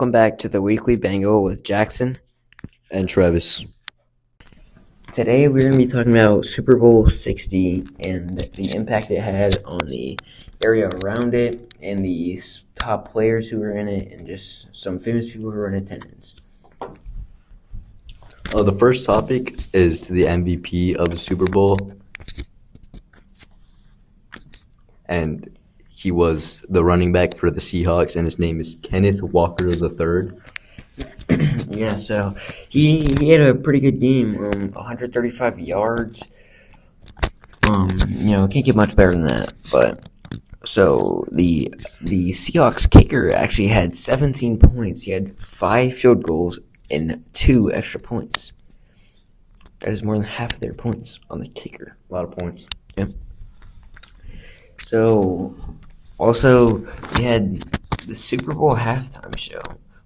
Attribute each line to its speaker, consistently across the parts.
Speaker 1: welcome back to the Weekly Bengal with Jackson
Speaker 2: and Travis.
Speaker 1: Today we're going to be talking about Super Bowl 60 and the impact it had on the area around it and the top players who were in it and just some famous people who were in attendance.
Speaker 2: The first topic is the MVP of the Super Bowl, and he was the running back for the Seahawks, and his name is Kenneth Walker III.
Speaker 1: Yeah, so he had a pretty good game, 135 yards. Can't get much better than that. But so the Seahawks kicker actually had 17 points. He had 5 field goals and 2 extra points. That is more than half of their points on the kicker.
Speaker 2: A lot of points.
Speaker 1: Yep. So also we had the Super Bowl halftime show,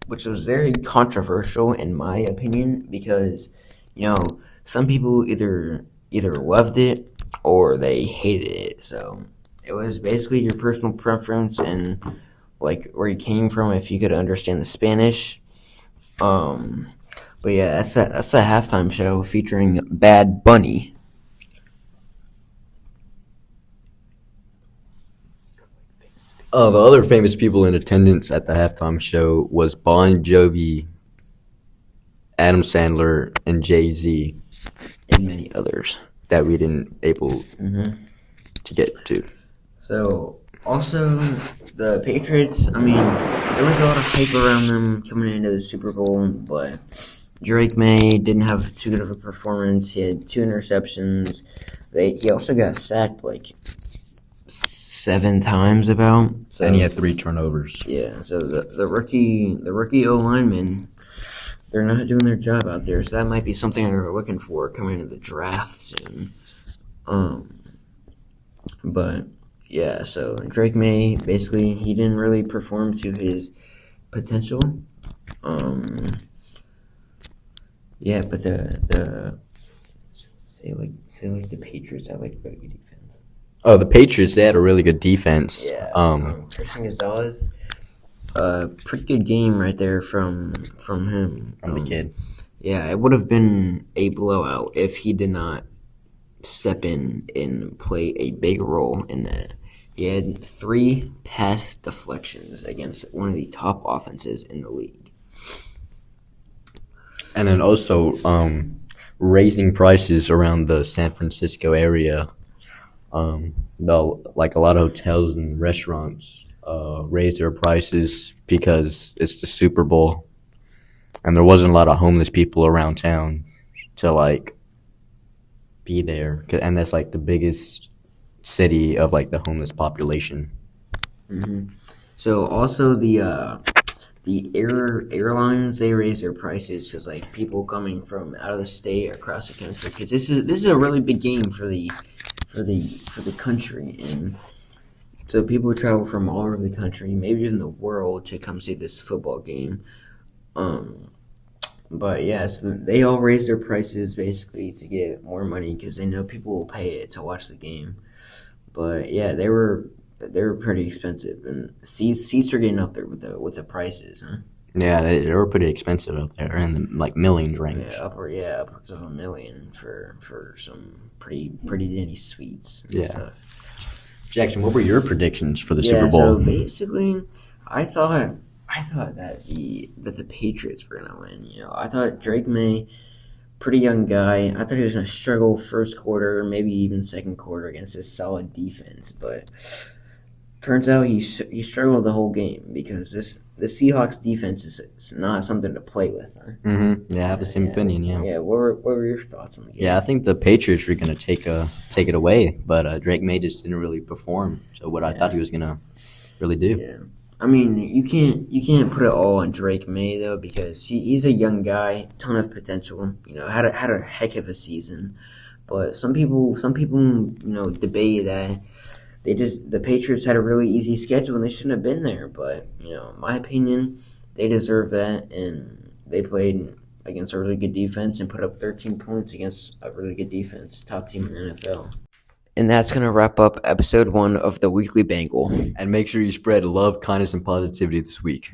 Speaker 1: which was very controversial in my opinion because, some people either loved it or they hated it. So it was basically your personal preference and like where you came from if you could understand the Spanish. But yeah, that's a halftime show featuring Bad Bunny.
Speaker 2: The other famous people in attendance at the halftime show was Bon Jovi, Adam Sandler, and Jay-Z,
Speaker 1: And many others
Speaker 2: that we didn't able to get to.
Speaker 1: So, also, the Patriots, there was a lot of hype around them coming into the Super Bowl, but Drake May didn't have too good of a performance. He had 2 interceptions. He also got sacked, 7 times about.
Speaker 2: And he had 3 turnovers.
Speaker 1: Yeah, so the rookie O-linemen, they're not doing their job out there, so that might be something we're looking for coming into the draft soon. But yeah, so Drake May, basically, he didn't really perform to his potential. Yeah, but the say the Patriots have really good defense.
Speaker 2: Oh, the Patriots, they had a really good defense.
Speaker 1: Yeah. Christian Gonzalez, pretty good game right there from him.
Speaker 2: From the kid.
Speaker 1: Yeah, it would have been a blowout if he did not step in and play a big role in that. He had 3 pass deflections against one of the top offenses in the league. And
Speaker 2: then also raising prices around the San Francisco area. A lot of hotels and restaurants raised their prices because it's the Super Bowl, and there wasn't a lot of homeless people around town to be there, and that's the biggest city of the homeless population.
Speaker 1: Mm-hmm. So also the airlines, they raise their prices because people coming from out of the state or across the country, because this is a really big game for the country, and so people travel from all over the country, maybe even the world, to come see this football game. But yes, they all raise their prices basically to get more money because they know people will pay it to watch the game. But yeah, they were pretty expensive, and seats are getting up there with the prices, huh?
Speaker 2: Yeah, they were pretty expensive up there, in the millions range.
Speaker 1: Yeah, upwards of $1 million for some pretty dandy suites. And
Speaker 2: yeah.
Speaker 1: Stuff.
Speaker 2: Jackson, what were your predictions for the Super Bowl?
Speaker 1: So basically, I thought that the Patriots were gonna win. I thought Drake May, pretty young guy, I thought he was gonna struggle first quarter, maybe even second quarter against his solid defense, but turns out he struggled the whole game because the Seahawks defense is not something to play with. Huh?
Speaker 2: Yeah, I have the same opinion. Yeah.
Speaker 1: Yeah. What were your thoughts on the game?
Speaker 2: Yeah, I think the Patriots were gonna take it away, but Drake May just didn't really perform. So what I thought he was gonna really do.
Speaker 1: Yeah. You can't put it all on Drake May though, because he's a young guy, ton of potential. Had a heck of a season, but some people debate that the Patriots had a really easy schedule and they shouldn't have been there. But in my opinion, they deserve that, and they played against a really good defense and put up 13 points against a really good defense, top team in the NFL. And that's going to wrap up episode 1 of the Weekly Bengal.
Speaker 2: And make sure you spread love, kindness, and positivity this week.